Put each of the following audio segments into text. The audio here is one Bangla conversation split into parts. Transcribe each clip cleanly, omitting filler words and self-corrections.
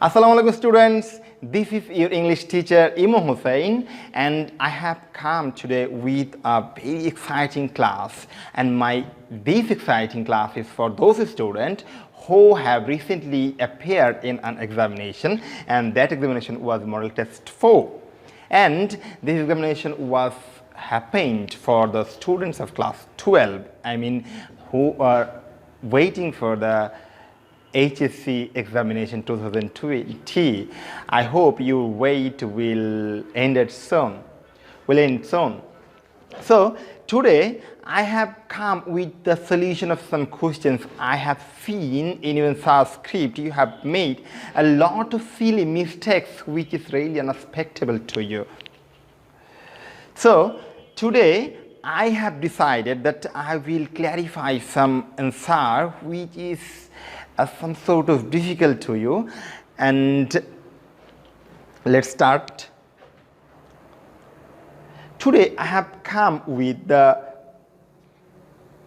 Assalamu alaikum students, this is your English teacher Imo Hussain and I have come today with a very exciting class, and this exciting class is for those students who have recently appeared in an examination, and that examination was Model Test 4, and this examination was happened for the students of class 12, who are waiting for the HSC examination 2020. I hope your wait will end soon. So today I have come with the solution of some questions. I have seen in your script you have made a lot of silly mistakes which is really unacceptable to you. So today I have decided that I will clarify some answer which is some sort of difficult to you, and let's start. Today I have come with the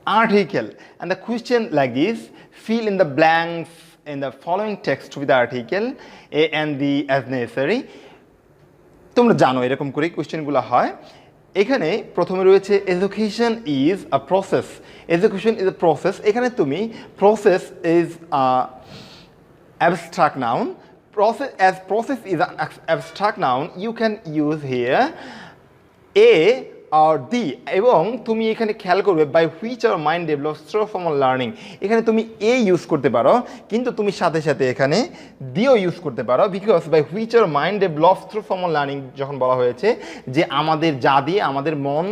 article, and the question like this: fill in the blanks in the following text with the article A and B as necessary. তোমরা জানো এরকম করে কোশ্চেনগুলো হয়। এখানে প্রথমে রয়েছে education is a process. Education is a process. এখানে তুমি process is abstract noun. Process is an abstract noun. You can use here A or D, এবং তুমি এখানে খেয়াল করবে by which our mind develops through formal learning. এখানে তুমি এ ইউজ করতে পারো, কিন্তু তুমি সাথে সাথে এখানে ডিও ইউজ করতে পারো, because by which our mind develops through formal learning যখন বলা হয়েছে যে আমাদের যা দিয়ে আমাদের মন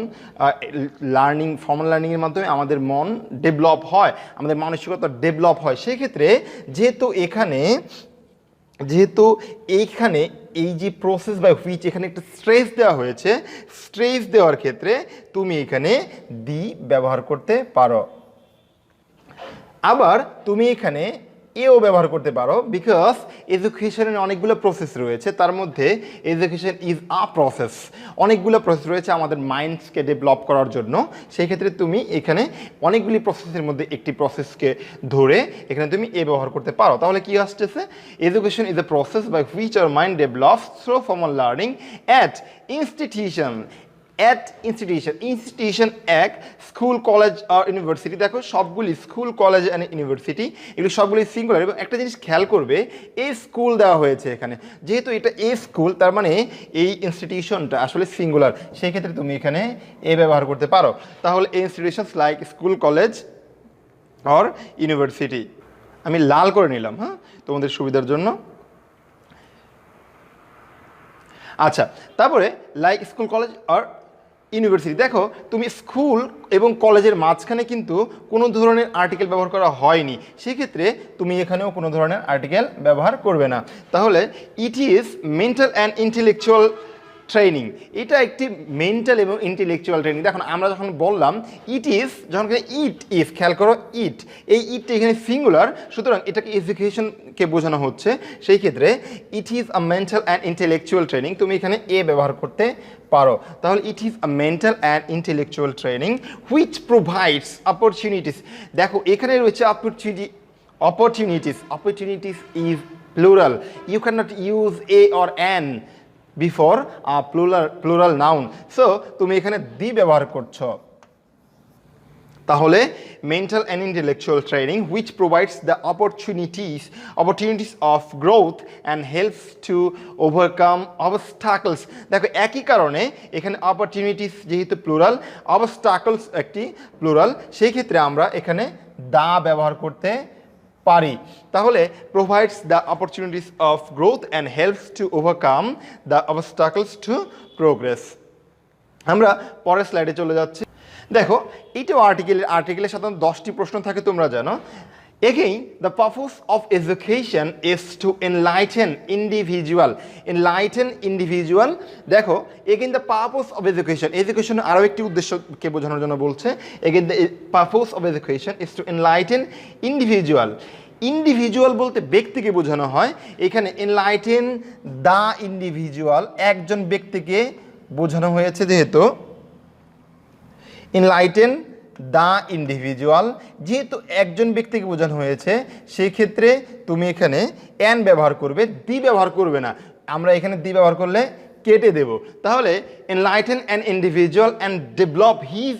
ফর্মাল লার্নিংয়ের মাধ্যমে আমাদের মন ডেভেলপ হয়, আমাদের মানসিকতা ডেভেলপ হয়, সেক্ষেত্রে যেহেতু এইখানে এই যে প্রসেস বাই হুইচ এখানে একটা স্ট্রেস দেওয়া হয়েছে, স্ট্রেস দেওয়ার ক্ষেত্রে তুমি এখানে দি ব্যবহার করতে পারো। আবার তুমি এখানে এও ব্যবহার করতে পারো, বিকজ এডুকেশনের অনেকগুলো প্রসেস রয়েছে, তার মধ্যে এডুকেশন ইজ আ প্রসেস। অনেকগুলো প্রসেস রয়েছে আমাদের মাইন্ডসকে ডেভেলপ করার জন্য, সেই ক্ষেত্রে তুমি এখানে অনেকগুলি প্রসেসের মধ্যে একটি প্রসেসকে ধরে এখানে তুমি এ ব্যবহার করতে পারো। তাহলে কি আসতেছে? Education is a process by which our mind develops through formal learning at institution. Institution এক স্কুল, কলেজ আর ইউনিভার্সিটি। দেখো সবগুলি স্কুল, কলেজ অ্যান্ড ইউনিভার্সিটি এগুলি সবগুলি সিঙ্গুলার, এবং একটা জিনিস খেয়াল করবে এ স্কুল দেওয়া হয়েছে এখানে, যেহেতু এটা এ স্কুল তার মানে এই ইনস্টিটিউশনটা আসলে সিঙ্গুলার, সেই ক্ষেত্রে তুমি এখানে এ ব্যবহার করতে পারো। তাহলে institutions like school, college or university. আমি লাল করে নিলাম তোমাদের সুবিধার জন্য। আচ্ছা, তারপরে লাইক স্কুল, কলেজ আর ইউনিভার্সিটি। দেখো তুমি স্কুল এবং কলেজের মাঝখানে কিন্তু কোনো ধরনের আর্টিকেল ব্যবহার করা হয়নি, সেক্ষেত্রে তুমি এখানেও কোনো ধরনের আর্টিকেল ব্যবহার করবে না। তাহলে it is mental and intellectual training. এটা একটি মেন্টাল এবং ইন্টেলেকচুয়াল ট্রেনিং। দেখুন আমরা যখন বললাম ইট ইজ, যখন ইট ইজ, খেয়াল করো ইট, এই ইটটা এখানে সিঙ্গুলার, সুতরাং এটাকে এডুকেশনকে বোঝানো হচ্ছে, সেই ক্ষেত্রে it is a mental and intellectual training, তুমি এখানে এ ব্যবহার করতে পারো। তাহলে it is a mental and intellectual training which provides opportunities. দেখো এখানে রয়েছে opportunities is plural. You can not use a or an before plural noun, so তুমি এখানে দি ব্যবহার করছো। তাহলে mental and intellectual training which provides the opportunities of growth and helps to overcome obstacles. দেখো একই কারণে এখানে অপরচুনিটিস যেহেতু প্লুরাল, অবস্টাকলস একটি প্লুরাল, সেই ক্ষেত্রে আমরা এখানে দা ব্যবহার করতে পারি। তাহলে provides the opportunities of growth and helps to overcome the obstacles to progress. আমরা পরের স্লাইডে চলে যাচ্ছি। দেখো এইটাও আর্টিকেলের সাধারণত 10টি প্রশ্ন থাকে, তোমরা জানো। Again, the purpose of education is to enlighten individual. দেখো again the purpose of education আরও একটি উদ্দেশ্যকে বোঝানোর জন্য বলছে। Again the purpose of education is to enlighten individual বলতে ব্যক্তিকে বোঝানো হয়, এখানে enlighten the individual একজন ব্যক্তিকে বোঝানো হয়েছে, যেহেতু enlighten দ্য ইন্ডিভিজুয়াল, যেহেতু একজন ব্যক্তিকে বোঝানো হয়েছে সেই ক্ষেত্রে তুমি এখানে অ্যান ব্যবহার করবে, দি ব্যবহার করবে না। আমরা এখানে দি ব্যবহার করলে কেটে দেব। তাহলে enlighten an individual and develop his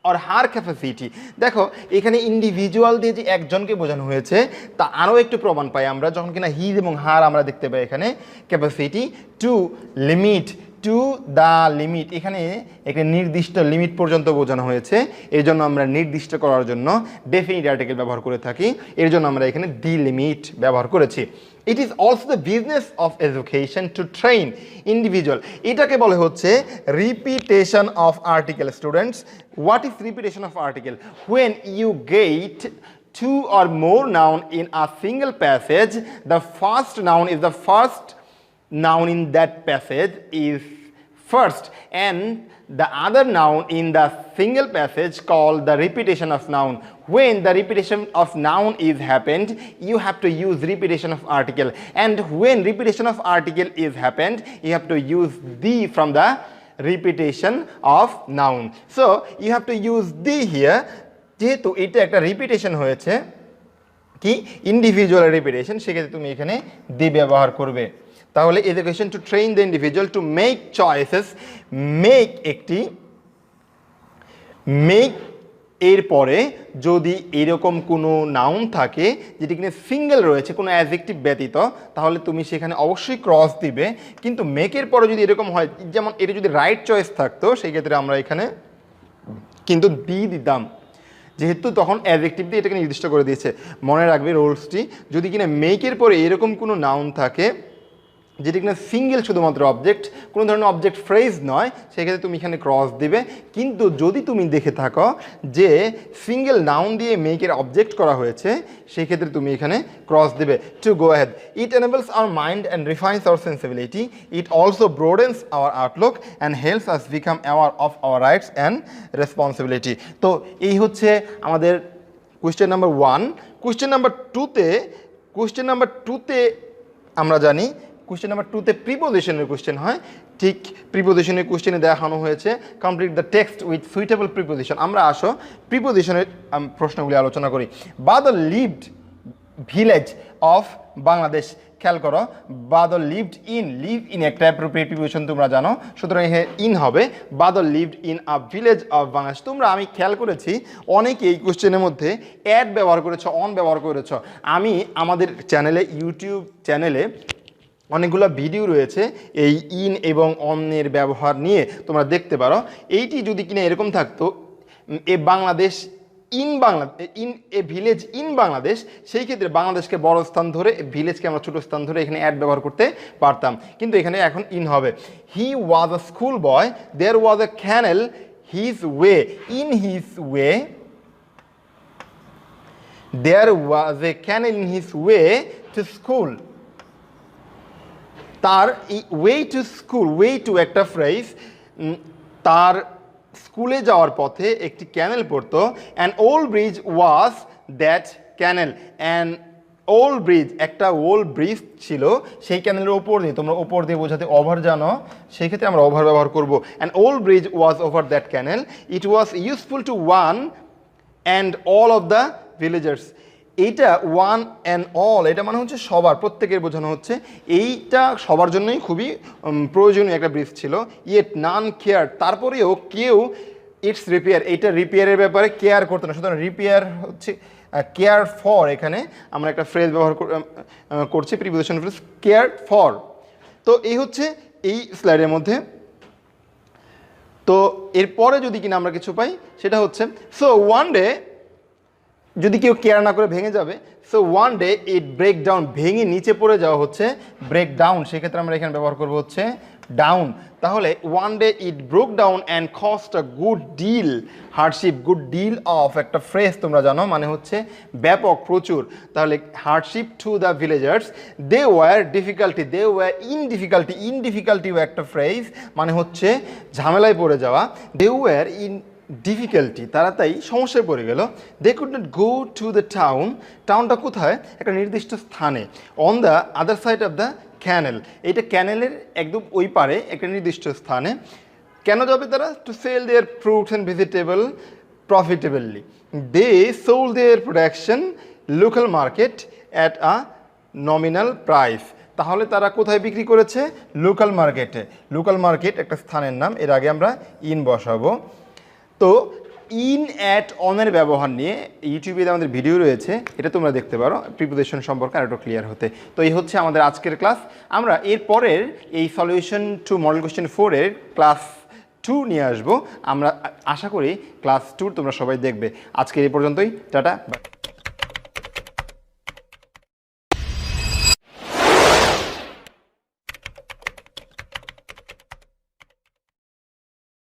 or her capacity. দেখো এখানে ইন্ডিভিজুয়াল দিয়ে যে একজনকে বোঝানো হয়েছে তা আরও একটু প্রমাণ পাই আমরা যখন কিনা হিজ এবং হার আমরা দেখতে পাই এখানে capacity to limit, to the limit, এখানে একটা নির্দিষ্ট লিমিট পর্যন্ত বোঝানো হয়েছে। এর জন্য আমরা নির্দিষ্ট করার জন্য ডেফিনিট আর্টিকেল ব্যবহার করে থাকি, এর জন্য আমরা এখানে দি লিমিট ব্যবহার করেছি। It is also the business of education to train individual, এটাকে বলে হচ্ছে repetition of article. Students, what is repetition of article? When you get two or more noun in a single passage, the first noun is the first noun in that passage is first, and the other noun in the single passage called the repetition of noun. When the repetition of noun is happened, you have to use repetition of article, and when repetition of article is happened, you have to use the from the repetition of noun. So you have to use the here, যেহেতু এটা একটা রিপিটেশন হয়েছে, কি ইন্ডিভিজুয়াল রিপিটেশন, সেক্ষেত্রে তুমি এখানে দি ব্যবহার করবে। তাহলে education to train the individual to make choices, make একটি, মেক এর পরে যদি এরকম কোনো নাউন থাকে যেটি কিনা সিঙ্গেল রয়েছে কোনো অ্যাডজেক্টিভ ব্যতীত, তাহলে তুমি সেখানে অবশ্যই ক্রস দিবে। কিন্তু মেকের পরে যদি এরকম হয়, যেমন এটা যদি রাইট চয়েস থাকতো সেই ক্ষেত্রে আমরা এখানে কিন্তু দি দিতাম, যেহেতু তখন অ্যাডজেক্টিভ দিয়ে এটাকে নির্দিষ্ট করে দিয়েছে। মনে রাখবে রুলসটি, যদি কিনা মেকের পরে এরকম কোনো নাউন থাকে যেটি কিনা সিঙ্গেল শুধুমাত্র অবজেক্ট, কোনো ধরনের অবজেক্ট ফ্রেজ নয়, সেক্ষেত্রে তুমি এখানে ক্রস দিবে। কিন্তু যদি তুমি দেখে থাকো যে সিঙ্গেল নাউন দিয়ে মেকের অবজেক্ট করা হয়েছে, সেই ক্ষেত্রে তুমি এখানে ক্রস দিবে। To go ahead, it enables our mind and refines our sensibility, it also broadens our outlook and helps us become aware of our rights and responsibility. তো এই হচ্ছে আমাদের কোয়েশ্চেন নাম্বার 1। কোয়েশ্চেন নাম্বার টুতে আমরা জানি কোয়েশ্চেন নাম্বার 2তে প্রিপোজিশনের কোয়েশ্চেন হয়, ঠিক প্রিপোজিশনের কোয়েশ্চেনে দেখানো হয়েছে complete the text with suitable preposition. আমরা আসো প্রিপোজিশনের প্রশ্নগুলি আলোচনা করি। বা the lived village of Bangladesh, খেয়াল করো Badal lived in, live in একটা অ্যাপ্রোপ্রিয়েট প্রিপোজিশন তোমরা জানো, সুতরাং এখানে ইন হবে। Badal lived in a village of Bangladesh. তোমরা, আমি খেয়াল করেছি অনেকে এই কোশ্চেনের মধ্যে অ্যাড ব্যবহার করেছো, অন ব্যবহার করেছো। আমি আমাদের চ্যানেলে, ইউটিউব চ্যানেলে অনেকগুলো ভিডিও রয়েছে এই ইন এবং অনের ব্যবহার নিয়ে, তোমরা দেখতে পারো। এইটি যদি কিনা এরকম থাকতো a Bangladesh in in a village in Bangladesh, সেই ক্ষেত্রে বাংলাদেশকে বড় স্থান ধরে, ভিলেজকে আমরা ছোটো স্থান ধরে এখানে অ্যাড ব্যবহার করতে পারতাম, কিন্তু এখানে এখন ইন হবে। He was a school boy, there was a canal his way, in his way, there was a canal in his way to school. তার way to school, way to একটা ফ্রেজ, তার স্কুলে যাওয়ার পথে একটি ক্যানেল পড়তো। An old bridge was that canal, an old bridge, একটা ওল্ড ব্রিজ ছিল সেই ক্যানেলের ওপর দিয়ে, তোমরা ওপর দিয়ে বোঝাতে ওভার জানো, সেই ক্ষেত্রে আমরা ওভার ব্যবহার করবো। An old bridge was over that canal, it was useful to one and all of the villagers. এইটা ওয়ান অ্যান্ড অল, এটা মানে হচ্ছে সবার, প্রত্যেকের বোঝানো হচ্ছে। এইটা সবার জন্যই খুবই প্রয়োজনীয় একটা ব্রিজ ছিল। ইয়েট নান কেয়ার, তারপরেও কেউ ইটস রিপেয়ার, এইটা রিপেয়ারের ব্যাপারে কেয়ার করতো না, সুতরাং রিপেয়ার হচ্ছে কেয়ার ফর। এখানে আমরা একটা ফ্রেজ ব্যবহার করছি, প্রিপোজিশন ফ্রেজ কেয়ার ফর। তো এই হচ্ছে এই স্লাইডের মধ্যে। তো এরপরে যদি কিনা আমরা কিছু পাই সেটা হচ্ছে, সো ওয়ান ডে, যদি কেউ কেয়ার না করে ভেঙে যাবে, so one day it break down, ভেঙে নিচে পড়ে যাওয়া হচ্ছে ব্রেক ডাউন, সেক্ষেত্রে আমরা এখানে ব্যবহার করবো হচ্ছে ডাউন। তাহলে one day it broke down and cost a good deal hardship, good deal of একটা ফ্রেজ তোমরা জানো মানে হচ্ছে ব্যাপক, প্রচুর। তাহলে hardship to the villagers, they were difficulty, they were in difficulty, in ডিফিকাল্টিও একটা ফ্রেজ মানে হচ্ছে ঝামেলায় পড়ে যাওয়া। দে ওয়ার ইন ডিফিকাল্টি, তারা তাই সমস্যায় পড়ে গেল। They could not go to the town, টাউনটা কোথায়? একটা নির্দিষ্ট স্থানে। On the other side of the canal, এইটা ক্যানেলের একদম ওই পারে একটা নির্দিষ্ট স্থানে। কেন যাবে তারা? To sell their fruits and vegetable, profitably. They sold their production local market at a nominal price. তাহলে তারা কোথায় বিক্রি করেছে? লোকাল মার্কেটে। লোকাল মার্কেট একটা স্থানের নাম, এর আগে আমরা ইন বসাবো। তো ইন অ্যাট অনের ব্যবহার নিয়ে ইউটিউবে আমাদের ভিডিও রয়েছে, এটা তোমরা দেখতে পারো প্রিপোজিশন সম্পর্কে আরেকটু ক্লিয়ার হতে। তো এই হচ্ছে আমাদের আজকের ক্লাস। আমরা এর পরের এই সলিউশন টু মডেল কোয়েশ্চেন 4-এর ক্লাস 2 নিয়ে আসবো। আমরা আশা করি ক্লাস 2 তোমরা সবাই দেখবে। আজকে এই পর্যন্তই, টাটা।